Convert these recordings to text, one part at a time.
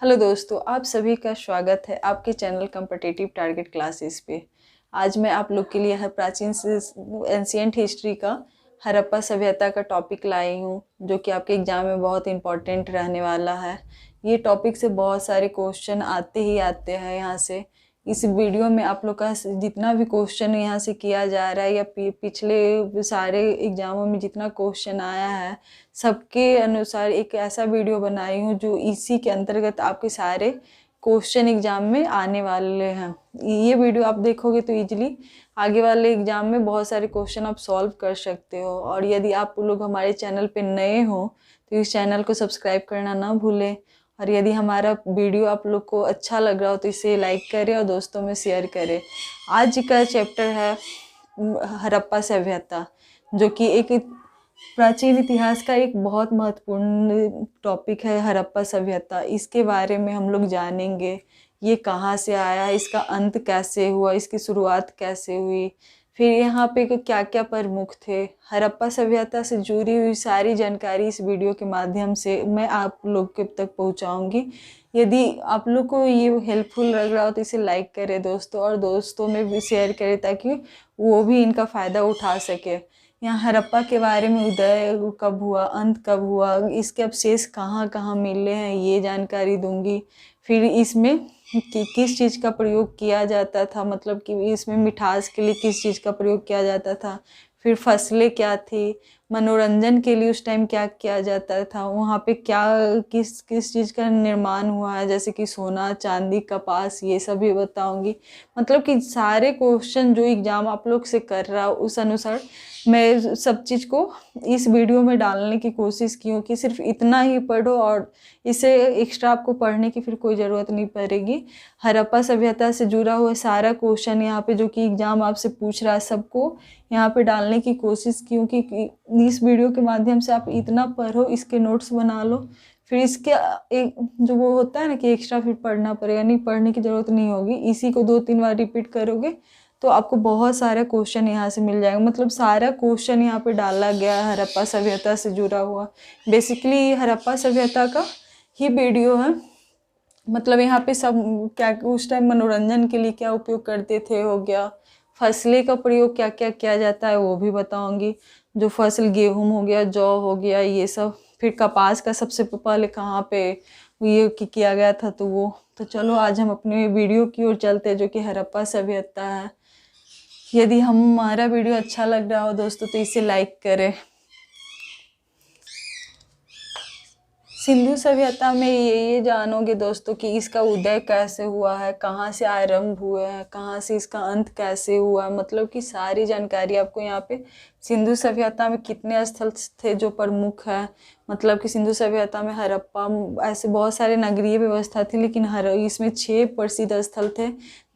Hello दोस्तों, आप सभी का स्वागत है आपके चैनल कॉम्पिटिटिव टारगेट क्लासेस पे। आज मैं आप लोग के लिए प्राचीन एंशिएंट हिस्ट्री का हड़प्पा सभ्यता का टॉपिक लाई हूँ, जो कि आपके एग्जाम में बहुत इम्पोर्टेंट रहने वाला है। ये टॉपिक से बहुत सारे क्वेश्चन आते ही आते हैं यहाँ से। इस वीडियो में आप लोग का जितना भी क्वेश्चन यहाँ से किया जा रहा है या पिछले सारे एग्जामों में जितना क्वेश्चन आया है, सबके अनुसार एक ऐसा वीडियो बनाई हूँ जो इसी के अंतर्गत आपके सारे क्वेश्चन एग्जाम में आने वाले हैं। ये वीडियो आप देखोगे तो इजीली आगे वाले एग्जाम में बहुत सारे क्वेश्चन आप सॉल्व कर सकते हो। और यदि आप लोग हमारे चैनल पे नए हो तो इस चैनल को सब्सक्राइब करना ना भूलें। और यदि हमारा वीडियो आप लोग को अच्छा लग रहा हो तो इसे लाइक करें और दोस्तों में शेयर करें। आज का चैप्टर है हड़प्पा सभ्यता, जो कि एक प्राचीन इतिहास का एक बहुत महत्वपूर्ण टॉपिक है। हड़प्पा सभ्यता, इसके बारे में हम लोग जानेंगे। ये कहाँ से आया, इसका अंत कैसे हुआ, इसकी शुरुआत कैसे हुई, फिर यहाँ पे क्या क्या प्रमुख थे। हड़प्पा सभ्यता से जुड़ी हुई सारी जानकारी इस वीडियो के माध्यम से मैं आप लोग के तक पहुँचाऊँगी। यदि आप लोग को ये हेल्पफुल लग रहा हो तो इसे लाइक करें दोस्तों, और दोस्तों में भी शेयर करें ताकि वो भी इनका फ़ायदा उठा सके। यहाँ हड़प्पा के बारे में उदय कब हुआ, अंत कब हुआ, इसके अवशेष कहाँ कहाँ मिले हैं, ये जानकारी दूंगी। फिर इसमें किस चीज़ का प्रयोग किया जाता था, मतलब कि इसमें मिठास के लिए किस चीज़ का प्रयोग किया जाता था। फिर फसलें क्या थी, मनोरंजन के लिए उस टाइम क्या किया जाता था, वहाँ पे क्या किस किस चीज़ का निर्माण हुआ है, जैसे कि सोना चांदी कपास, ये सब भी बताऊंगी। मतलब कि सारे क्वेश्चन जो एग्जाम आप लोग से कर रहा उस अनुसार मैं सब चीज़ को इस वीडियो में डालने की कोशिश की हूँ कि सिर्फ इतना ही पढ़ो और इसे एक्स्ट्रा आपको पढ़ने की फिर कोई ज़रूरत नहीं पड़ेगी। हड़प्पा सभ्यता से जुड़ा हुआ सारा क्वेश्चन यहाँ पे जो कि एग्जाम आपसे पूछ रहा है, सबको यहाँ पे डालने की कोशिश की हूँ कि इस वीडियो के माध्यम से आप इतना पढ़ो, इसके नोट्स बना लो। फिर इसके एक जो वो होता है ना कि एक्स्ट्रा फिर पढ़ना पड़ेगा, नहीं पढ़ने की ज़रूरत नहीं होगी। इसी को 2-3 बार रिपीट करोगे तो आपको बहुत सारे क्वेश्चन यहाँ से मिल जाएगा। मतलब सारा क्वेश्चन यहाँ पे डाला गया है हड़प्पा सभ्यता से जुड़ा हुआ। बेसिकली हड़प्पा सभ्यता का ही वीडियो है। मतलब यहाँ पे सब क्या उस टाइम मनोरंजन के लिए क्या उपयोग करते थे हो गया, फसलें का प्रयोग क्या क्या किया जाता है वो भी बताऊंगी। जो फसल गेहूँ हो गया, जौ हो गया, ये सब। फिर कपास का सबसे पहले कहाँ पे ये किया गया था, तो वो तो चलो आज हम अपने वीडियो की ओर चलते हैं, जो कि हड़प्पा सभ्यता है। यदि हमारा वीडियो अच्छा लग रहा हो दोस्तों तो इसे लाइक करें। सिंधु सभ्यता में ये जानोगे दोस्तों कि इसका उदय कैसे हुआ है, कहाँ से आरंभ हुए हैं, कहाँ से इसका अंत कैसे हुआ। मतलब कि सारी जानकारी आपको यहाँ पे सिंधु सभ्यता में कितने स्थल थे जो प्रमुख है। मतलब कि सिंधु सभ्यता में हड़प्पा, ऐसे बहुत सारे नगरीय व्यवस्था थी, लेकिन इसमें 6 प्रसिद्ध स्थल थे,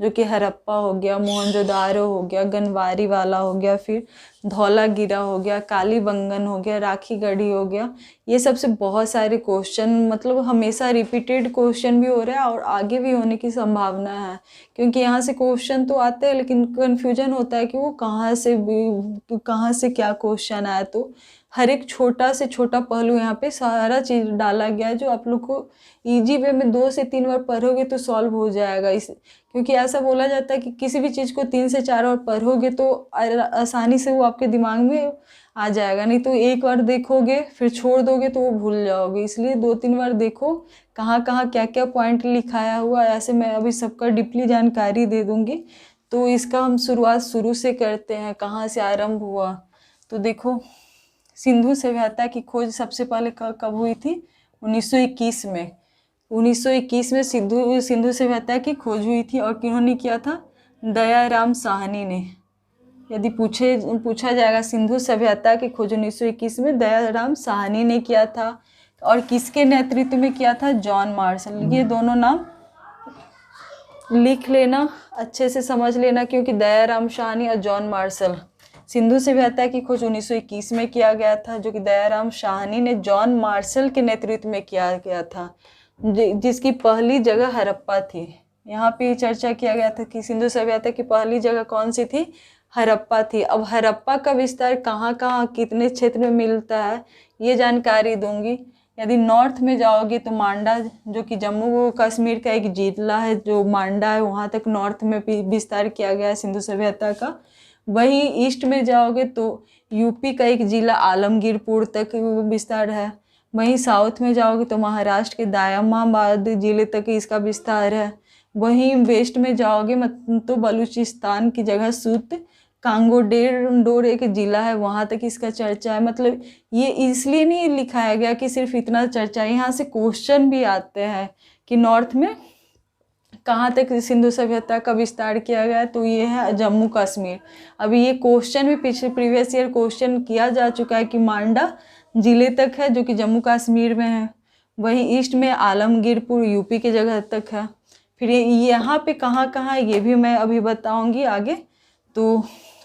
जो कि हड़प्पा हो गया, मोहनजोदारो हो गया, गनवारी वाला हो गया, फिर धौलागिरा हो गया, कालीबंगन हो गया, राखी गढ़ी हो गया। ये सबसे बहुत सारे क्वेश्चन, मतलब हमेशा रिपीटेड क्वेश्चन भी हो रहा है और आगे भी होने की संभावना है, क्योंकि यहाँ से क्वेश्चन तो आते हैं लेकिन कन्फ्यूजन होता है कि वो कहाँ से क्या क्वेश्चन आया। तो हर एक छोटा से छोटा पहलू यहाँ पे सारा चीज़ डाला गया है, जो आप लोग को इजी वे में 2 से 3 बार पढ़ोगे तो सॉल्व हो जाएगा। इस क्योंकि ऐसा बोला जाता है कि किसी भी चीज़ को 3 से 4 बार पढ़ोगे तो आसानी से वो आपके दिमाग में आ जाएगा, नहीं तो एक बार देखोगे फिर छोड़ दोगे तो वो भूल जाओगे। इसलिए 2-3 बार देखो कहाँ कहाँ क्या क्या पॉइंट लिखाया हुआ है। ऐसे मैं अभी सबका डीपली जानकारी दे दूँगी। तो इसका हम शुरुआत शुरू से करते हैं, कहाँ से आरंभ हुआ। तो देखो, सिंधु सभ्यता की खोज सबसे पहले कब हुई थी? 1921 में। 1921 में सिंधु सभ्यता की खोज हुई थी। और किन्होंने किया था? दयाराम साहनी ने। यदि पूछा जाएगा सिंधु सभ्यता की खोज 1921 में दयाराम साहनी ने किया था। और किसके नेतृत्व में किया था? John Marshall. ये दोनों नाम लिख लेना, अच्छे से समझ लेना, क्योंकि दयाराम साहनी और जॉन मार्शल। सिंधु सभ्यता की खोज 1921 में किया गया था, जो कि दयाराम साहनी ने जॉन मार्शल के नेतृत्व में किया गया था, जिसकी पहली जगह हड़प्पा थी। यहाँ पे चर्चा किया गया था कि सिंधु सभ्यता की पहली जगह कौन सी थी? हड़प्पा थी। अब हड़प्पा का विस्तार कहाँ कहाँ कितने क्षेत्र में मिलता है ये जानकारी दूंगी। यदि नॉर्थ में जाओगे तो मांडा, जो कि जम्मू कश्मीर का एक जिला है जो मांडा है, वहाँ तक नॉर्थ में विस्तार किया गया है सिंधु सभ्यता का। वहीं ईस्ट में जाओगे तो यूपी का एक जिला आलमगीरपुर तक विस्तार है। वहीं साउथ में जाओगे तो महाराष्ट्र के दायमाबाद जिले तक इसका विस्तार है। वहीं वेस्ट में जाओगे तो बलूचिस्तान की जगह सूत कांगोडेर एक जिला है, वहाँ तक इसका चर्चा है। मतलब ये इसलिए नहीं लिखाया गया कि सिर्फ इतना चर्चा है, यहाँ से क्वेश्चन भी आते हैं कि नॉर्थ में कहाँ तक सिंधु सभ्यता का विस्तार किया गया, तो ये है जम्मू कश्मीर। अभी ये क्वेश्चन भी पिछले प्रीवियस ईयर क्वेश्चन किया जा चुका है कि मांडा जिले तक है जो कि जम्मू कश्मीर में है। वहीं ईस्ट में आलमगीरपुर यूपी की जगह तक है। फिर यहाँ पे कहाँ कहाँ ये भी मैं अभी बताऊंगी आगे। तो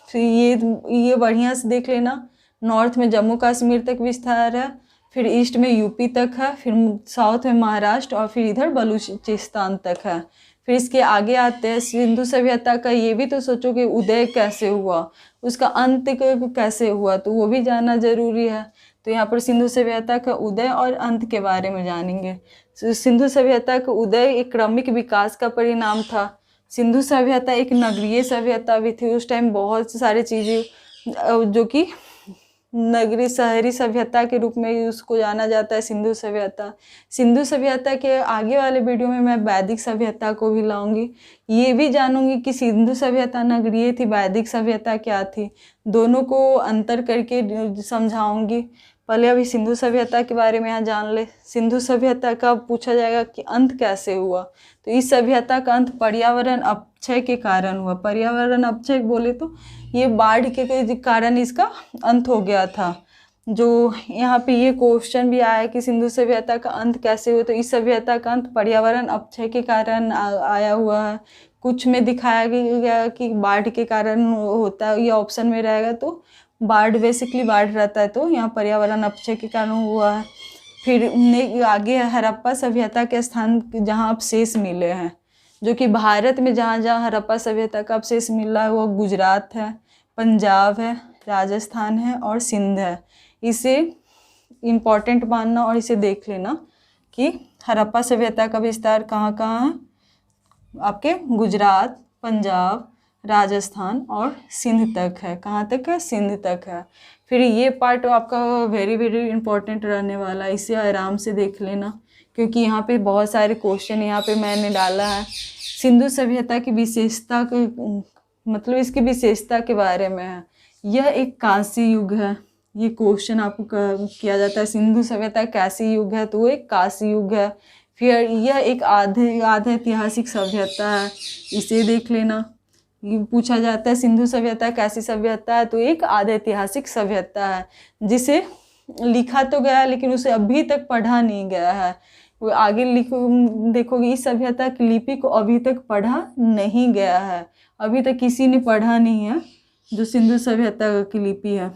फिर ये बढ़िया से देख लेना। नॉर्थ में जम्मू कश्मीर तक विस्तार है, फिर ईस्ट में यूपी तक है, फिर साउथ में महाराष्ट्र और फिर इधर बलूचिस्तान तक है। फिर इसके आगे आते हैं सिंधु सभ्यता का। ये भी तो सोचो कि उदय कैसे हुआ, उसका अंत कैसे हुआ, तो वो भी जानना जरूरी है। तो यहाँ पर सिंधु सभ्यता का उदय और अंत के बारे में जानेंगे। सिंधु सभ्यता का उदय एक क्रमिक विकास का परिणाम था। सिंधु सभ्यता एक नगरीय सभ्यता भी थी। उस टाइम बहुत सारी चीज़ें जो कि नगरी शहरी सभ्यता के रूप में उसको जाना जाता है सिंधु सभ्यता। सिंधु सभ्यता के आगे वाले वीडियो में मैं वैदिक सभ्यता को भी लाऊंगी। ये भी जानूंगी कि सिंधु सभ्यता नगरीय थी, वैदिक सभ्यता क्या थी, दोनों को अंतर करके समझाऊंगी। पहले अभी सिंधु सभ्यता के बारे में यहाँ जान ले। सिंधु सभ्यता का पूछा जाएगा कि अंत कैसे हुआ, तो इस सभ्यता का अंत पर्यावरण अपक्षय के कारण हुआ। पर्यावरण अपक्षय बोले तो ये बाढ़ के कारण इसका अंत हो गया था। जो यहाँ पे ये क्वेश्चन भी आया कि सिंधु सभ्यता का अंत कैसे हुआ, तो इस सभ्यता का अंत पर्यावरण अपक्षय के कारण आया हुआ है। कुछ में दिखाया गया कि बाढ़ के कारण होता है, ये ऑप्शन में रहेगा तो बाढ़, बेसिकली बाढ़ रहता है, तो यहाँ पर्यावरण अपक्षय के कारण हुआ है। फिर आगे हड़प्पा सभ्यता के स्थान जहाँ अवशेष मिले हैं, जो कि भारत में जहाँ जहाँ हड़प्पा सभ्यता का अवशेष मिला है वो गुजरात है, पंजाब है, राजस्थान है और सिंध है। इसे इम्पॉर्टेंट मानना और इसे देख लेना कि हड़प्पा सभ्यता का विस्तार कहाँ कहाँ है। आपके गुजरात, पंजाब, राजस्थान और सिंध तक है। कहाँ तक है? सिंध तक है। फिर ये पार्ट आपका वेरी वेरी इंपॉर्टेंट रहने वाला है, इसे आराम से देख लेना क्योंकि यहाँ पे बहुत सारे क्वेश्चन यहाँ पे मैंने डाला है। सिंधु सभ्यता की विशेषता मतलब इसकी विशेषता के बारे में है। यह एक कांस्य युग है। ये क्वेश्चन आपको किया जाता है, सिंधु सभ्यता कैसी युग है, तो वो एक कांस्य युग है। फिर यह एक आधे ऐतिहासिक सभ्यता है, इसे देख लेना। ये पूछा जाता है सिंधु सभ्यता कैसी सभ्यता है, तो एक आधे ऐतिहासिक सभ्यता है जिसे लिखा तो गया है लेकिन उसे अभी तक पढ़ा नहीं गया है। वो आगे देखोगे इस सभ्यता की लिपि को अभी तक पढ़ा नहीं गया है, अभी तक किसी ने पढ़ा नहीं है जो सिंधु सभ्यता की लिपि है।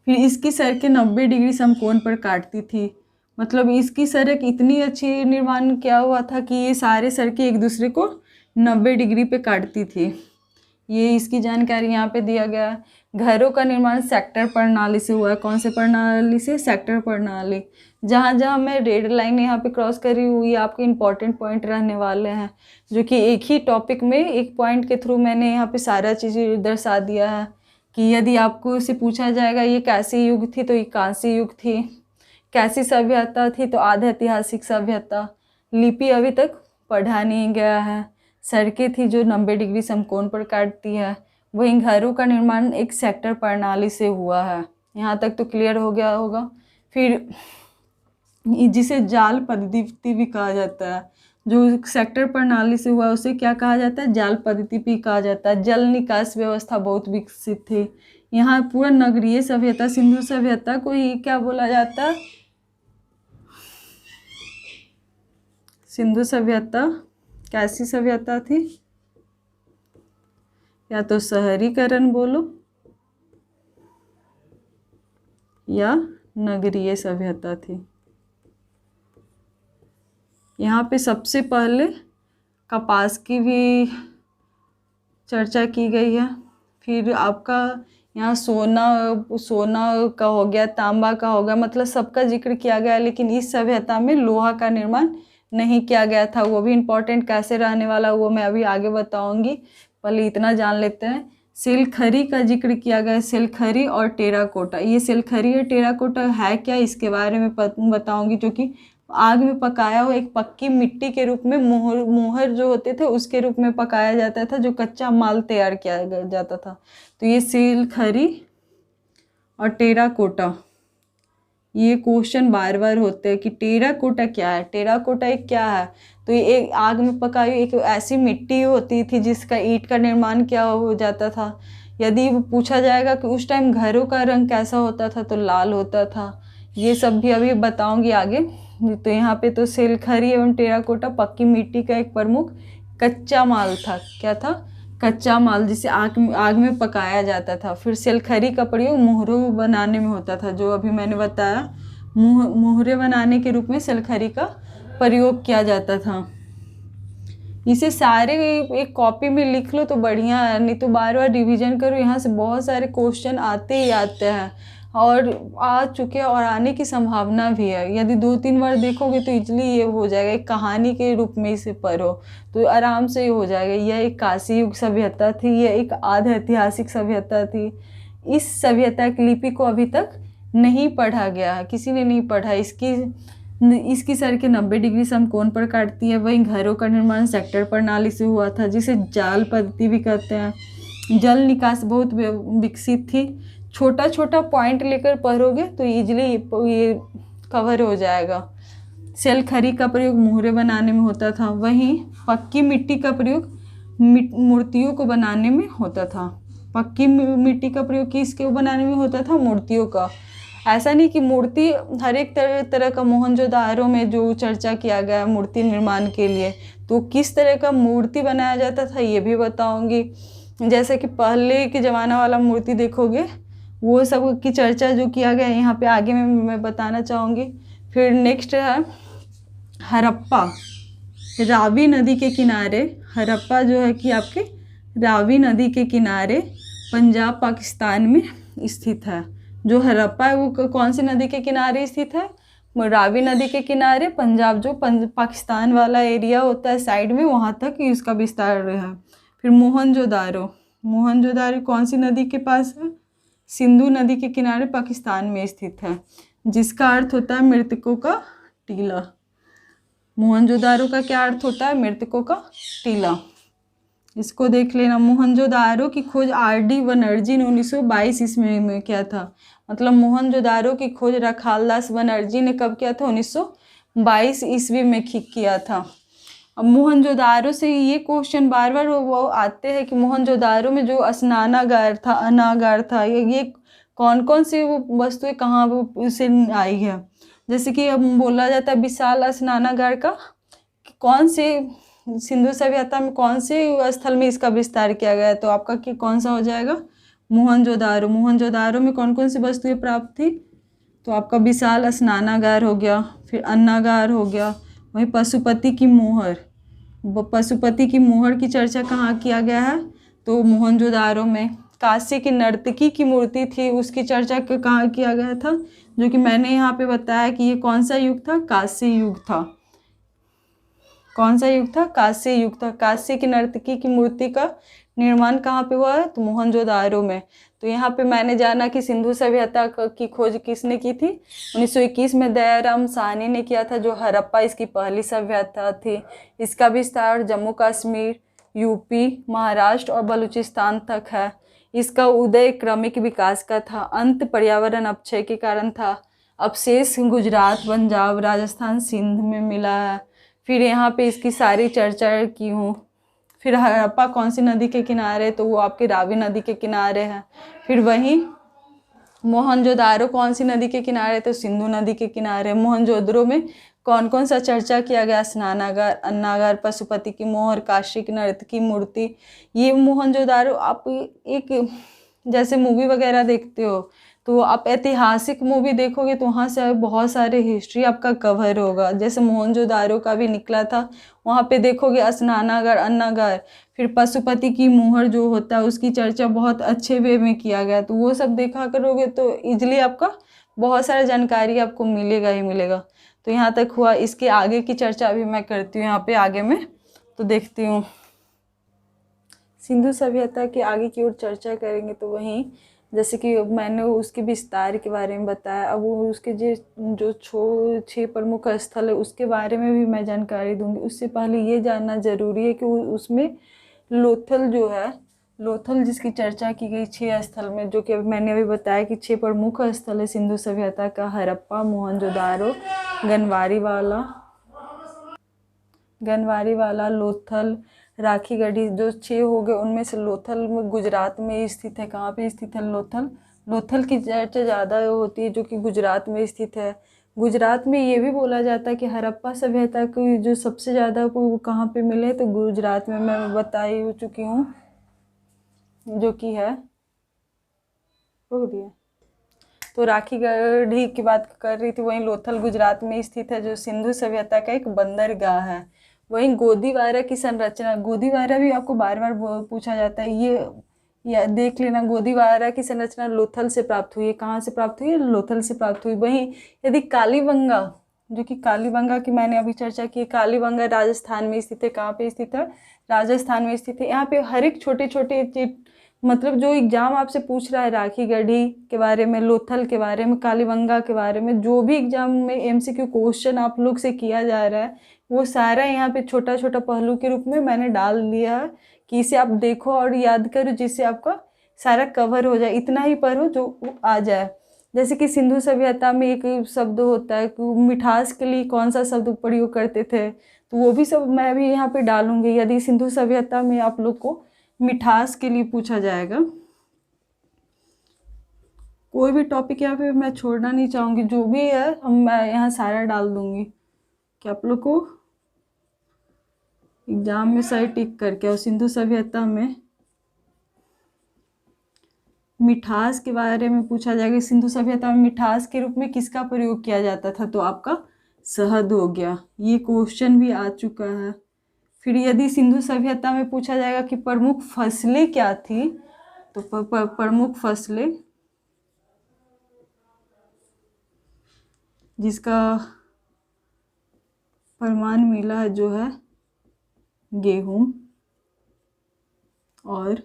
फिर इसकी सड़कें 90 डिग्री समकोण पर काटती थी। मतलब इसकी सड़क इतनी अच्छी निर्माण किया हुआ था कि ये सारे सड़कें एक दूसरे को 90 डिग्री पे काटती थी। ये इसकी जानकारी यहाँ पे दिया गया है। घरों का निर्माण सेक्टर प्रणाली से हुआ है। कौन से प्रणाली से? सेक्टर प्रणाली। जहाँ जहाँ मैं रेड लाइन यहाँ पे क्रॉस करी हुई, आपके इंपॉर्टेंट पॉइंट रहने वाले हैं, जो कि एक ही टॉपिक में एक पॉइंट के थ्रू मैंने यहाँ पे सारा चीज़ दर्शा दिया है कि यदि आपको इसे पूछा जाएगा ये कैसी युग थी, तो ये कांस्य युग थी। कैसी सभ्यता थी, तो आधे ऐतिहासिक सभ्यता। लिपि अभी तक पढ़ा नहीं गया है। सड़कें थी जो 90 डिग्री समकोण पर काटती है। वहीं घरों का निर्माण एक सेक्टर प्रणाली से हुआ है। यहाँ तक तो क्लियर हो गया होगा। फिर जिसे जाल पद्धति भी कहा जाता है, जो सेक्टर प्रणाली से हुआ उसे क्या कहा जाता है? जाल पद्धति भी कहा जाता है। जल निकास व्यवस्था बहुत विकसित थी। यहाँ पूरा नगरीय सभ्यता, सिंधु सभ्यता को ही क्या बोला जाता है? सिंधु सभ्यता कैसी सभ्यता थी? या तो शहरीकरण बोलो या नगरीय सभ्यता थी। यहाँ पे सबसे पहले कपास की भी चर्चा की गई है। फिर आपका यहाँ सोना सोना का हो गया, तांबा का हो गया, मतलब सबका जिक्र किया गया है। लेकिन इस सभ्यता में लोहा का निर्माण नहीं किया गया था। वो भी इम्पोर्टेंट कैसे रहने वाला वो मैं अभी आगे बताऊंगी, पहले इतना जान लेते हैं। सिलखरी का जिक्र किया गया है, सिलखरी और टेराकोटा। ये सिलखरी और टेराकोटा है क्या, इसके बारे में बताऊंगी। जो कि आग में पकाया हुआ एक पक्की मिट्टी के रूप में मोहर जो होते थे उसके रूप में पकाया जाता था, जो कच्चा माल तैयार किया जाता था। तो ये सिलखरी और टेराकोटा, ये क्वेश्चन बार बार होते हैं कि टेराकोटा क्या है, टेराकोटा एक क्या है। तो ये एक आग में पकाई एक ऐसी मिट्टी होती थी जिसका ईंट का निर्माण क्या हो जाता था। यदि पूछा जाएगा कि उस टाइम घरों का रंग कैसा होता था, तो लाल होता था। ये सब भी अभी बताऊंगी आगे। तो यहाँ पे तो सिलखरी एवं टेराकोटा पक्की मिट्टी का एक प्रमुख कच्चा माल था। क्या था, कच्चा माल, जिसे आग में पकाया जाता था। फिर सिलखरी का प्रयोग मोहरों बनाने में होता था, जो अभी मैंने बताया मोहरे बनाने के रूप में सिलखरी का प्रयोग किया जाता था। इसे सारे एक कॉपी में लिख लो तो बढ़िया है, नहीं तो बार बार रिवीजन करो। यहाँ से बहुत सारे क्वेश्चन आते ही आते हैं और आ चुके हैं और आने की संभावना भी है। यदि 2-3 बार देखोगे तो इजली ये हो जाएगा, एक कहानी के रूप में इसे पढ़ो तो आराम से ये हो जाएगा। यह एक काशी युग सभ्यता थी, यह एक आध ऐतिहासिक सभ्यता थी। इस सभ्यता की लिपि को अभी तक नहीं पढ़ा गया है, किसी ने नहीं पढ़ा। इसकी सर के 90 डिग्री समकोण पर काटती है। वहीं घरों का निर्माण सेक्टर प्रणाली से हुआ था, जिसे जाल पद्धति भी कहते हैं। जल निकास बहुत विकसित थी। छोटा छोटा पॉइंट लेकर पढ़ोगे तो इजीली ये कवर हो जाएगा। सिलखरी का प्रयोग मोहरे बनाने में होता था। वहीं पक्की मिट्टी का प्रयोग मूर्तियों को बनाने में होता था। पक्की मिट्टी का प्रयोग किसके बनाने में होता था, मूर्तियों का। ऐसा नहीं कि मूर्ति हर एक तरह का मोहनजोदारो में जो चर्चा किया गया मूर्ति निर्माण के लिए, तो किस तरह का मूर्ति बनाया जाता था ये भी बताऊंगी। जैसे कि पहले के ज़माना वाला मूर्ति देखोगे वो सब की चर्चा जो किया गया यहाँ पे आगे में मैं बताना चाहूँगी। फिर नेक्स्ट है हड़प्पा, रावी नदी के किनारे। हड़प्पा जो है कि आपके रावी नदी के किनारे पंजाब पाकिस्तान में स्थित है। जो हड़प्पा है वो कौन सी नदी के किनारे स्थित है, रावी नदी के किनारे। पंजाब जो पाकिस्तान वाला एरिया होता है साइड में, वहाँ तक इसका विस्तार है। फिर मोहनजोदारो, मोहनजोदारो कौन सी नदी के पास है, सिंधु नदी के किनारे पाकिस्तान में स्थित है, जिसका अर्थ होता है मृतकों का टीला। मोहनजोदारो का क्या अर्थ होता है, मृतकों का टीला। इसको देख लेना। मोहनजोदारो की खोज R.D. बनर्जी ने 1922 ईस्वी में किया था। मतलब मोहनजोदारो की खोज रखालदास बनर्जी ने कब किया था, 1922 ईस्वी में किया था। अब मोहनजोदारो से ये क्वेश्चन बार बार वो आते हैं कि मोहनजोदारो में जो स्नानागार था, अनागार था, ये कौन कौन सी वो वस्तुएं कहाँ से आई है। जैसे कि अब बोला जाता है विशाल स्नानागार का कौन से सिंधु सभ्यता में कौन से स्थल में इसका विस्तार किया गया है, तो आपका कि कौन सा हो जाएगा, मोहनजोदारो। मोहनजोदारो में कौन कौन सी वस्तुएं प्राप्त थी, तो आपका विशाल स्नानागार हो गया, फिर अन्नागार हो गया। वहीं पशुपति की मोहर, पशुपति की मोहर की चर्चा कहाँ किया गया है, तो मोहनजोदारो में। काशी की नर्तकी की मूर्ति थी, उसकी चर्चा कहाँ किया गया था, जो कि मैंने यहाँ पे बताया कि ये कौन सा युग था, काशी युग था। कौन सा युग था, काशी युग था। काशी की नर्तकी की मूर्ति का निर्माण कहाँ पे हुआ है, तो मोहनजोदारो में। तो यहाँ पे मैंने जाना कि सिंधु सभ्यता की खोज किसने की थी, 1921 में दयाराम साहनी ने किया था, जो हड़प्पा इसकी पहली सभ्यता थी। इसका विस्तार जम्मू कश्मीर, यूपी, महाराष्ट्र और बलूचिस्तान तक है। इसका उदय क्रमिक विकास का था, अंत पर्यावरण अपक्षय के कारण था। अवशेष गुजरात, पंजाब, राजस्थान, सिंध में मिला है। फिर यहाँ पे इसकी सारी चर्चा की हूँ। फिर हड़प्पा कौन सी नदी के किनारे, तो वो आपके रावी नदी के किनारे है। फिर वहीं मोहनजोदारो कौन सी नदी के किनारे, तो सिंधु नदी के किनारे। मोहनजोदड़ो में कौन कौन सा चर्चा किया गया, स्नानागार, अन्नागार, पशुपति की मोहर, काशी की नर्तकी मूर्ति। ये मोहनजोदारो आप एक जैसे मूवी वगैरह देखते हो तो आप ऐतिहासिक मूवी देखोगे तो वहाँ से बहुत सारे हिस्ट्री आपका कवर होगा। जैसे मोहनजोदारो का भी निकला था, वहाँ पे देखोगे स्नानागार, अन्नागार, फिर पशुपति की मुहर जो होता है उसकी चर्चा बहुत अच्छे वे में किया गया। तो वो सब देखा करोगे तो इजली आपका बहुत सारा जानकारी आपको मिलेगा ही मिलेगा। तो यहाँ तक हुआ। इसके आगे की चर्चा अभी मैं करती हूँ यहाँ पे आगे में, तो देखती हूँ। सिंधु सभ्यता के आगे की ओर चर्चा करेंगे तो वहीं जैसे कि मैंने उसके विस्तार के बारे में बताया। अब वो उसके जो 6 प्रमुख स्थल है उसके बारे में भी मैं जानकारी दूंगी। उससे पहले ये जानना जरूरी है कि उसमें लोथल जो है, लोथल जिसकी चर्चा की गई 6 स्थल में, जो कि मैंने अभी बताया कि 6 प्रमुख स्थल है सिंधु सभ्यता का, हड़प्पा, मोहनजोदारो, गनवारीवाला, लोथल, राखीगढ़ी, जो 6 हो गए उनमें से लोथल में गुजरात में स्थित है। कहाँ पे स्थित है लोथल? लोथल की चर्चा ज़्यादा होती है जो कि गुजरात में स्थित है। गुजरात में ये भी बोला जाता है कि हड़प्पा सभ्यता को जो सबसे ज़्यादा को कहाँ पे मिले, तो गुजरात में मैं बताई हो चुकी हूँ, जो कि है हो दिया। तो राखीगढ़ी की बात कर रही थी, वहीं लोथल गुजरात में स्थित है, जो सिंधु सभ्यता का एक बंदरगाह है। वहीं गोदीवारा की संरचना, गोदीवारा भी आपको बार बार पूछा जाता है, ये देख लेना। गोदीवारा की संरचना लोथल से प्राप्त हुई है। कहाँ से प्राप्त हुई है? लोथल से प्राप्त हुई। वहीं यदि कालीबंगा, जो कि कालीबंगा की मैंने अभी चर्चा की, कालीबंगा राजस्थान में स्थित है। कहाँ पे स्थित है? राजस्थान में स्थित है। यहाँ पे हर एक छोटे छोटे मतलब जो एग्जाम आपसे पूछ रहा है राखीगढ़ी के बारे में, लोथल के बारे में, कालीबंगा के बारे में, जो भी एग्जाम में एमसीक्यू क्वेश्चन आप लोग से किया जा रहा है वो सारा यहाँ पे छोटा छोटा पहलू के रूप में मैंने डाल दिया है कि इसे आप देखो और याद करो, जिससे आपका सारा कवर हो जाए। इतना ही पढ़ो जो आ जाए। जैसे कि सिंधु सभ्यता में एक शब्द होता है कि मिठास के लिए कौन सा शब्द प्रयोग करते थे, तो वो भी सब मैं भी यहाँ पे डालूंगी यदि सिंधु सभ्यता में आप लोग को मिठास के लिए पूछा जाएगा। कोई भी टॉपिक यहाँ पे मैं छोड़ना नहीं चाहूँगी, जो भी है मैं यहाँ सारा डाल दूंगी कि आप लोग को एग्जाम में सही टिक करके। और सिंधु सभ्यता में मिठास के बारे में पूछा जाएगा। सिंधु सभ्यता में मिठास के रूप में किसका प्रयोग किया जाता था, तो आपका शहद हो गया। ये क्वेश्चन भी आ चुका है। फिर यदि सिंधु सभ्यता में पूछा जाएगा कि प्रमुख फसलें क्या थी, तो प्रमुख फसलें जिसका प्रमाण मिला है जो है गेहूं और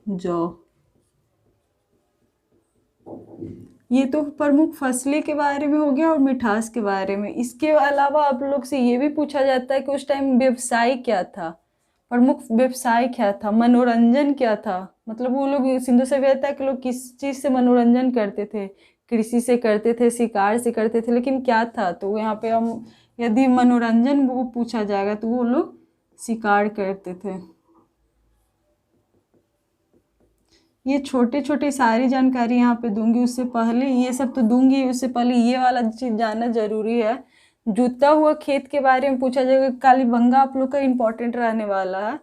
जौ। ये तो प्रमुख फसलें के बारे में हो गया और मिठास के बारे में। इसके अलावा आप लोग से ये भी पूछा जाता है कि उस टाइम व्यवसाय क्या था, प्रमुख व्यवसाय क्या था, मनोरंजन क्या था। मतलब वो लोग सिंधु सभ्यता के लोग किस चीज़ से मनोरंजन करते थे? कृषि से करते थे, शिकार से करते थे, लेकिन क्या था? तो यहाँ पे हम यदि मनोरंजन वो पूछा जाएगा तो वो लोग शिकार करते थे। ये छोटे छोटे सारी जानकारी यहाँ पे दूंगी। उससे पहले ये सब तो दूंगी, उससे पहले ये वाला चीज़ जानना जरूरी है। जुता हुआ खेत के बारे में पूछा जाएगा। कालीबंगा आप लोग का इम्पोर्टेंट रहने वाला है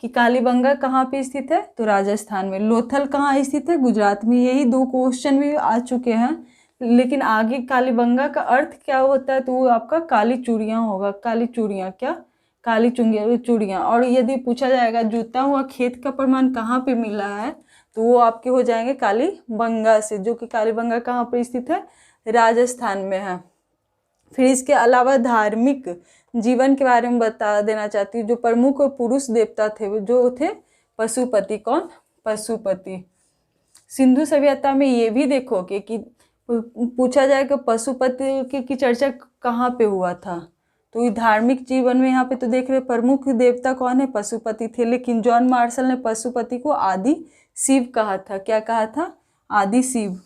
कि कालीबंगा कहाँ पे स्थित है, तो राजस्थान में। लोथल कहाँ स्थित है? गुजरात में। यही 2 क्वेश्चन भी आ चुके हैं। लेकिन आगे कालीबंगा का अर्थ क्या होता है, तो वो आपका काली चूड़ियाँ होगा। काली चूड़ियाँ, क्या? काली चूड़ियाँ। और यदि पूछा जाएगा जुता हुआ खेत का प्रमाण कहाँ पे मिला है, तो वो आपके हो जाएंगे कालीबंगा से, जो कि कालीबंगा कहाँ पर स्थित है? राजस्थान में है। फिर इसके अलावा धार्मिक जीवन के बारे में बता देना चाहती हूँ। जो प्रमुख पुरुष देवता थे वो जो थे पशुपति। कौन? पशुपति। सिंधु सभ्यता में ये भी देखोगे कि पूछा जाए कि पशुपति की चर्चा कहाँ पे हुआ था, तो ये धार्मिक जीवन में यहाँ पे तो देख रहे प्रमुख देवता कौन है? पशुपति थे। लेकिन जॉन मार्शल ने पशुपति को आदि शिव कहा था। क्या कहा था? आदि शिव।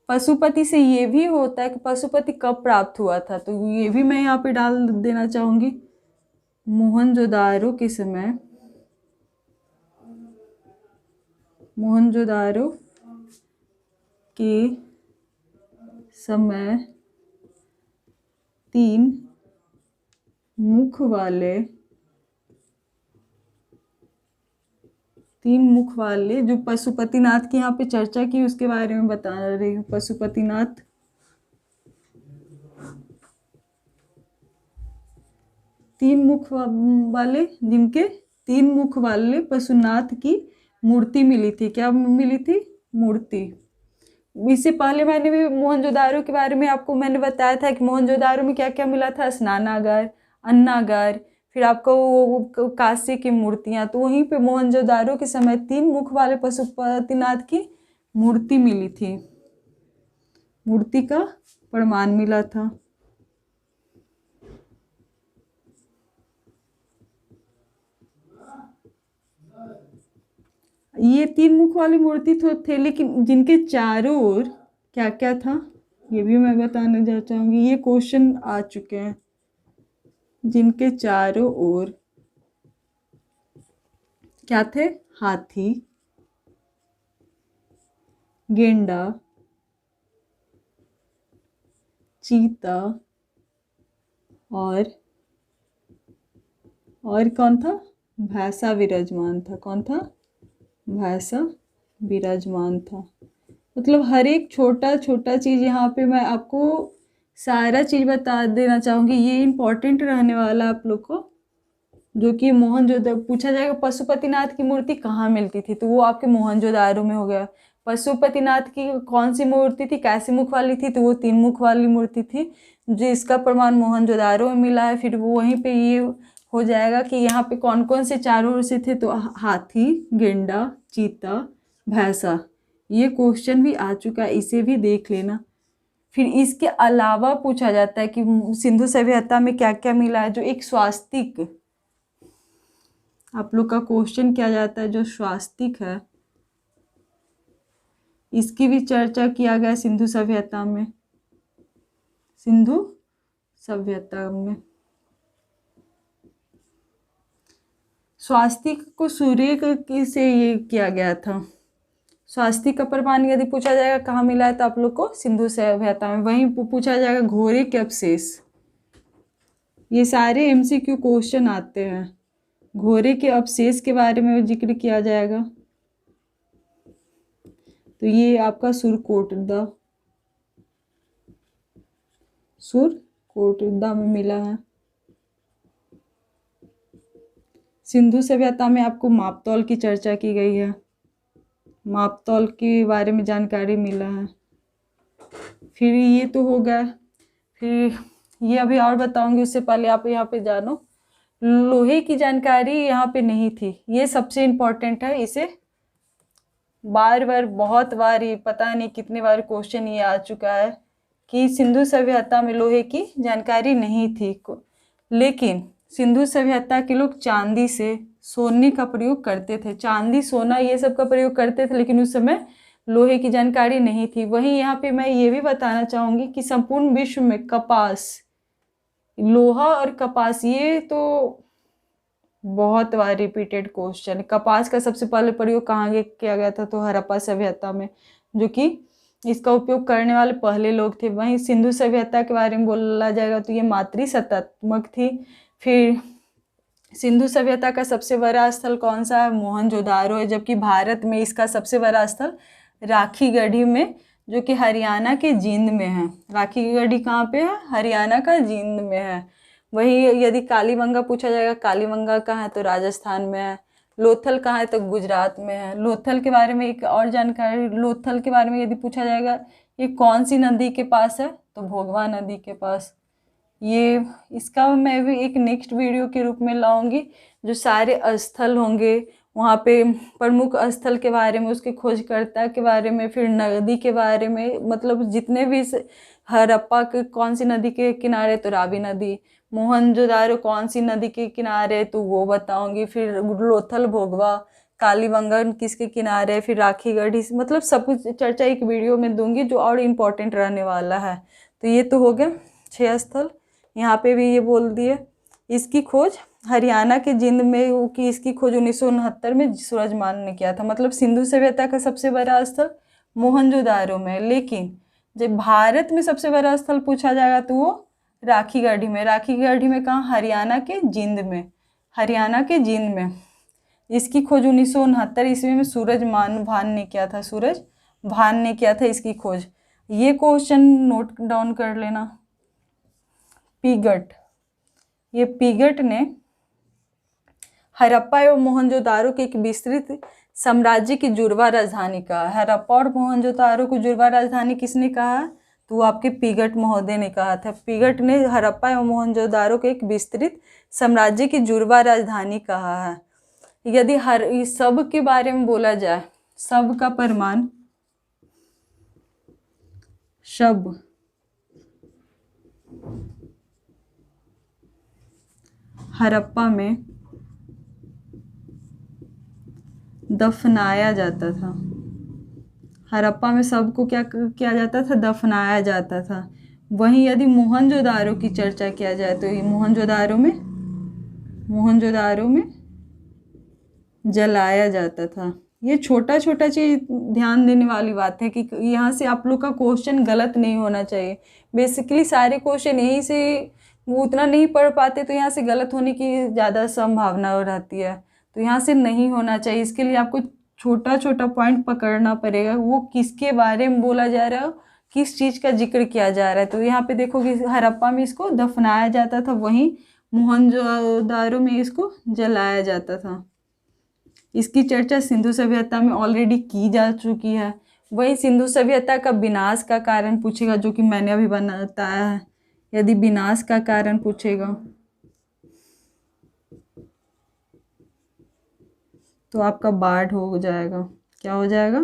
पशुपति से ये भी होता है कि पशुपति कब प्राप्त हुआ था, तो ये भी मैं यहाँ पे डाल देना चाहूंगी। मोहनजोदारो के समय, मोहनजोदारो के समय 3 मुख वाले तीन मुख वाले, जो पशुपतिनाथ की यहाँ पे चर्चा की उसके बारे में बता रही हूँ। पशुपतिनाथ तीन मुख वाले, जिनके तीन मुख वाले पशुनाथ की मूर्ति मिली थी। क्या मिली थी? मूर्ति। इससे पहले मैंने भी मोहनजोदारो के बारे में आपको मैंने बताया था कि मोहनजोदारो में क्या क्या मिला था? स्नानागार, अन्नागार, फिर आपको वो कांस्य की मूर्तियाँ। तो वहीं पे मोहनजोदारो के समय तीन मुख वाले पशुपतिनाथ की मूर्ति मिली थी, मूर्ति का प्रमाण मिला था। ये तीन मुख वाली मूर्ति तो थे, लेकिन जिनके चारों ओर क्या क्या था ये भी मैं बताने जा चाहूँगी। ये क्वेश्चन आ चुके हैं। जिनके चारों ओर क्या थे? हाथी, गेंडा, चीता और कौन था? भैंसा विराजमान था। कौन था? भैंसा विराजमान था। मतलब हर एक छोटा छोटा चीज़ यहाँ पे मैं आपको सारा चीज़ बता देना चाहूँगी। ये इम्पोर्टेंट रहने वाला आप लोग को, जो कि मोहनजोदड़ो पूछा जाएगा। पशुपतिनाथ की मूर्ति कहाँ मिलती थी? तो वो आपके मोहनजोदारो में हो गया। पशुपतिनाथ की कौन सी मूर्ति थी? कैसे मुख वाली थी? तो वो तीन मुख वाली मूर्ति थी, जिसका प्रमाण मोहनजोदारो में मिला है। फिर वो वहीं पे ये हो जाएगा कि यहाँ पे कौन कौन से चारों ओर से थे? तो हाथी, गेंडा, चीता, भैंसा। ये क्वेश्चन भी आ चुका है, इसे भी देख लेना। फिर इसके अलावा पूछा जाता है कि सिंधु सभ्यता में क्या क्या मिला है। जो एक स्वास्तिक आप लोग का क्वेश्चन किया जाता है, जो स्वास्तिक है, इसकी भी चर्चा किया गया सिंधु सभ्यता में। सिंधु सभ्यता में स्वास्तिक को सूर्य से ये किया गया था। स्वास्तिक का प्रमाण यदि पूछा जाएगा कहाँ मिला है, तो आप लोग को सिंधु सभ्यता में। वहीं पूछा जाएगा घोड़े के अवशेष। ये सारे एमसीक्यू क्वेश्चन आते हैं। घोड़े के अवशेष के बारे में जिक्र किया जाएगा, तो ये आपका सुरकोटदा में मिला है। सिंधु सभ्यता में आपको मापतौल की चर्चा की गई है, मापतौल के बारे में जानकारी मिला है। फिर ये तो हो गया। फिर ये अभी और बताऊंगी, उससे पहले आप यहाँ पे जानो, लोहे की जानकारी यहाँ पे नहीं थी। ये सबसे इम्पोर्टेंट है। इसे बार बार बहुत बार, ये पता नहीं कितने बार क्वेश्चन ये आ चुका है कि सिंधु सभ्यता में लोहे की जानकारी नहीं थी। लेकिन सिंधु सभ्यता के लोग चांदी से सोने का प्रयोग करते थे। चांदी, सोना ये सब का प्रयोग करते थे, लेकिन उस समय लोहे की जानकारी नहीं थी। वहीं यहाँ पे मैं ये भी बताना चाहूँगी कि संपूर्ण विश्व में कपास, लोहा और कपास, ये तो बहुत बार रिपीटेड क्वेश्चन है। कपास का सबसे पहले प्रयोग कहाँ किया गया था? तो हड़प्पा सभ्यता में, जो कि इसका उपयोग करने वाले पहले लोग थे। वहीं सिंधु सभ्यता के बारे में बोला जाएगा तो ये मातृसत्तात्मक थी। फिर सिंधु सभ्यता का सबसे बड़ा स्थल कौन सा है? मोहनजोदारो है। जबकि भारत में इसका सबसे बड़ा स्थल राखी गढ़ी में, जो कि हरियाणा के जींद में है। राखी गढ़ी कहाँ पे है? हरियाणा का जींद में है। वही यदि कालीबंगा पूछा जाएगा, कालीबंगा कहाँ है? तो राजस्थान में है। लोथल कहाँ है? तो गुजरात में है। लोथल के बारे में एक और जानकारी, लोथल के बारे में यदि पूछा जाएगा, ये कौन सी नदी के पास है? तो भोगवा नदी के पास। ये इसका मैं भी एक नेक्स्ट वीडियो के रूप में लाऊंगी, जो सारे स्थल होंगे वहाँ पे, प्रमुख स्थल के बारे में, उसके खोजकर्ता के बारे में, फिर नदी के बारे में, मतलब जितने भी हड़प्पा के कौन सी नदी के किनारे? तो रावी नदी। मोहनजोदारो कौन सी नदी के किनारे? तो वो बताऊंगी। फिर लोथल, भोगवा, कालीबंगा किसके किनारे, फिर राखी गढ़ी, मतलब सब कुछ चर्चा एक वीडियो में दूंगी, जो और इम्पोर्टेंट रहने वाला है। तो ये तो हो गया 6 स्थल। यहाँ पे भी ये बोल दिए। इसकी खोज हरियाणा के जींद में कि इसकी खोज 1969 में सूरजमान ने किया था। मतलब सिंधु सभ्यता का सबसे बड़ा स्थल मोहनजोदारो में। लेकिन जब भारत में सबसे बड़ा स्थल पूछा जाएगा तो वो राखी गढ़ी में। राखी गढ़ी में कहाँ? हरियाणा के जींद में। हरियाणा के जींद में। इसकी खोज 1969 ईस्वी में सूरज भान ने किया था। सूरज भान ने किया था इसकी खोज। ये क्वेश्चन नोट डाउन कर लेना। पिगट, ये पिगट ने हड़प्पा एवं मोहनजोदारो के एक विस्तृत साम्राज्य की जुड़वा राजधानी कहा। हड़प्पा और मोहनजोदारो को जुड़वा राजधानी किसने कहा? तो वो आपके पिगट महोदय ने कहा था। पिगट ने हड़प्पा एवं मोहनजोदारो के एक विस्तृत साम्राज्य की जुड़वा राजधानी कहा है। यदि हर सब के बारे में बोला जाए, सब का परिमाण, शब हड़प्पा में दफनाया जाता था। हड़प्पा में सबको क्या किया जाता था? दफनाया जाता था। वहीं यदि मोहनजोदारो की चर्चा किया जाए तो ये मोहनजोदारो में जलाया जाता था। ये छोटा छोटा चीज ध्यान देने वाली बात है कि यहाँ से आप लोग का क्वेश्चन गलत नहीं होना चाहिए। बेसिकली सारे क्वेश्चन यहीं से वो उतना नहीं पढ़ पाते तो यहाँ से गलत होने की ज़्यादा संभावना रहती है, तो यहाँ से नहीं होना चाहिए। इसके लिए आपको छोटा छोटा पॉइंट पकड़ना पड़ेगा, वो किसके बारे में बोला जा रहा है, किस चीज़ का जिक्र किया जा रहा है। तो यहाँ पे देखो कि हड़प्पा में इसको दफनाया जाता था, वहीं मोहनजोदारो में इसको जलाया जाता था। इसकी चर्चा सिंधु सभ्यता में ऑलरेडी की जा चुकी है। वही सिंधु सभ्यता का विनाश का कारण पूछेगा, जो कि मैंने अभी बताया है। यदि विनाश का कारण पूछेगा तो आपका बाढ़ हो जाएगा। क्या हो जाएगा?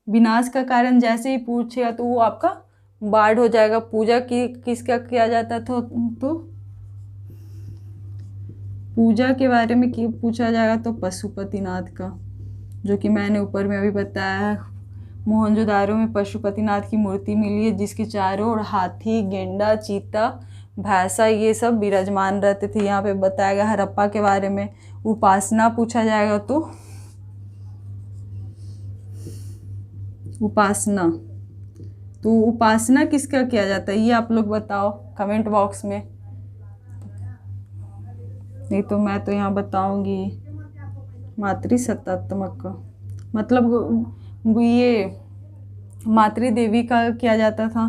विनाश का कारण जैसे ही पूछेगा तो वो आपका बाढ़ हो जाएगा। पूजा की किसका किया जाता था? तो पूजा के बारे में पूछा जाएगा तो पशुपतिनाथ का, जो कि मैंने ऊपर में अभी बताया है। मोहनजोदारो में पशुपतिनाथ की मूर्ति मिली है, जिसके चारों ओर हाथी, गेंडा, चीता, भैंसा ये सब विराजमान रहते थे। यहाँ पे बताया गया। हड़प्पा के बारे में उपासना पूछा जाएगा तो उपासना किसका किया जाता है, ये आप लोग बताओ कमेंट बॉक्स में। नहीं तो मैं तो यहाँ बताऊंगी मातृसत्तात्मक का, मतलब ये मातृ देवी का किया जाता था।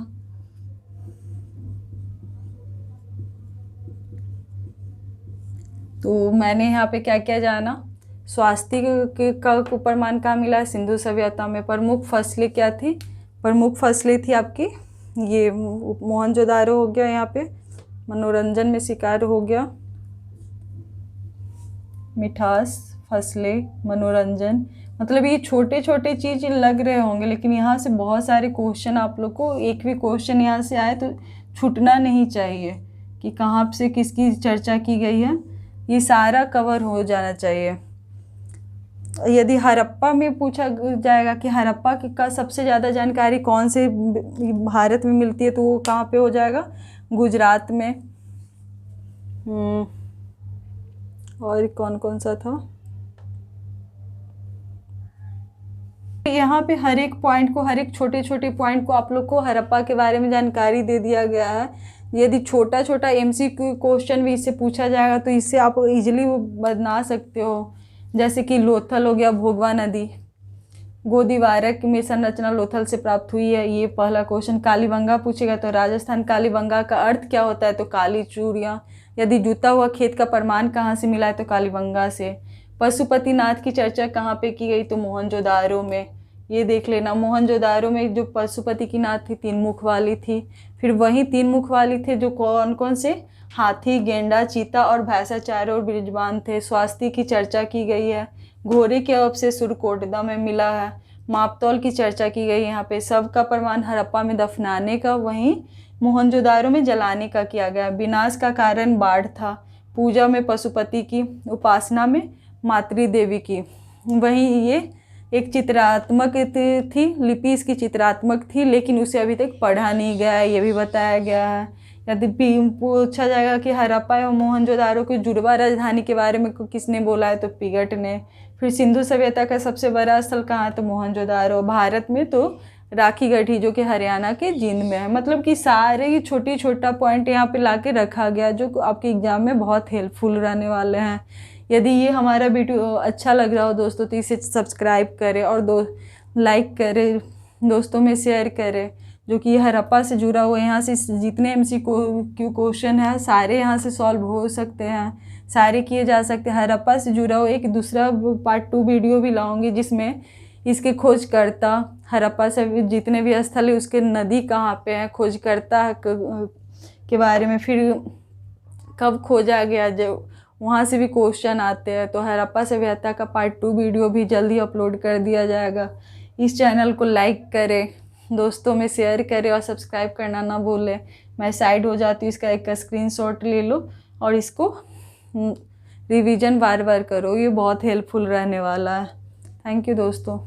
तो मैंने यहाँ पे क्या किया जाना, स्वास्थ्य का परिमाण कहाँ मिला है? सिंधु सभ्यता में। प्रमुख फसलें क्या थी? प्रमुख फसलें थी आपकी ये मोहनजोदारो हो गया, यहाँ पे मनोरंजन में शिकार हो गया, मिठास, फसलें, मनोरंजन। मतलब ये छोटे छोटे चीज़ लग रहे होंगे, लेकिन यहाँ से बहुत सारे क्वेश्चन आप लोग को, एक भी क्वेश्चन यहाँ से आए तो छूटना नहीं चाहिए कि कहाँ से किसकी चर्चा की गई है, ये सारा कवर हो जाना चाहिए। यदि हड़प्पा में पूछा जाएगा कि हड़प्पा का सबसे ज़्यादा जानकारी कौन से भारत में मिलती है, तो वो कहाँ पे हो जाएगा? गुजरात में। और कौन कौन सा था? यहाँ पे हर एक पॉइंट को, हर एक छोटे छोटे पॉइंट को आप लोग को हड़प्पा के बारे में जानकारी दे दिया गया है। यदि छोटा छोटा MCQ क्वेश्चन भी इससे पूछा जाएगा तो इससे आप इजीली बना सकते हो। जैसे कि लोथल हो गया, भोगवा नदी, गोदीवारक में संरचना लोथल से प्राप्त हुई है, ये पहला क्वेश्चन। कालीबंगा पूछेगा तो राजस्थान, कालीबंगा का अर्थ क्या होता है? तो काली चूड़ियाँ। यदि जुता हुआ खेत का प्रमाण कहाँ से मिला है? तो कालीबंगा से। पशुपतिनाथ की चर्चा कहाँ पे की गई? तो मोहनजोदारो में। ये देख लेना, मोहनजोदारो में जो पशुपति की नाथ थी 3 मुख वाली थी। फिर वही 3 मुख वाली थे जो कौन कौन से? हाथी, गेंडा, चीता और भैंसा चारों ओर विराजमान थे। स्वास्थ्य की चर्चा की गई है। घोड़े के अवशेष सुरकोटदा में मिला है। मापतौल की चर्चा की गई यहाँ पे। सबका प्रमाण हड़प्पा में दफनाने का, वहीं मोहनजोदारो में जलाने का किया गया। विनाश का कारण बाढ़ था। पूजा में पशुपति की, उपासना में मातृ देवी की। वहीं ये एक चित्रात्मक थी, लिपि इसकी चित्रात्मक थी, लेकिन उसे अभी तक पढ़ा नहीं गया है, ये भी बताया गया है। यदि पूछा जाएगा कि हड़प्पा एवं मोहनजोदारो की जुड़वा राजधानी के बारे में किसने बोला है? तो पिगट ने। फिर सिंधु सभ्यता का सबसे बड़ा स्थल कहाँ है? तो मोहनजोदारो। भारत में तो राखीगढ़ी, जो कि हरियाणा के जींद में है। मतलब कि सारे ही छोटा पॉइंट यहाँ पे ला के रखा गया, जो आपके एग्जाम में बहुत हेल्पफुल रहने वाले हैं। यदि ये हमारा वीडियो अच्छा लग रहा हो दोस्तों तो इसे सब्सक्राइब करें और लाइक करें, दोस्तों में शेयर करें। जो कि हड़प्पा से जुड़ा हुआ, यहाँ से जितने MCQ क्वेश्चन है सारे यहाँ से सॉल्व हो सकते हैं, सारे किए जा सकते हैं। हड़प्पा से जुड़ा हुआ एक दूसरा पार्ट 2 वीडियो भी लाऊंगी जिसमें इसके खोजकर्ता, हड़प्पा से जितने भी स्थल है उसके नदी कहाँ पे है, खोजकर्ता के बारे में, फिर कब खोजा गया, जो वहाँ से भी क्वेश्चन आते हैं। तो हड़प्पा सभ्यता का पार्ट 2 वीडियो भी जल्दी अपलोड कर दिया जाएगा। इस चैनल को लाइक करें, दोस्तों में शेयर करें और सब्सक्राइब करना ना भूलें। मैं साइड हो जाती हूँ, इसका एक स्क्रीनशॉट ले लो और इसको रिवीजन बार बार करो, ये बहुत हेल्पफुल रहने वाला है। थैंक यू दोस्तों।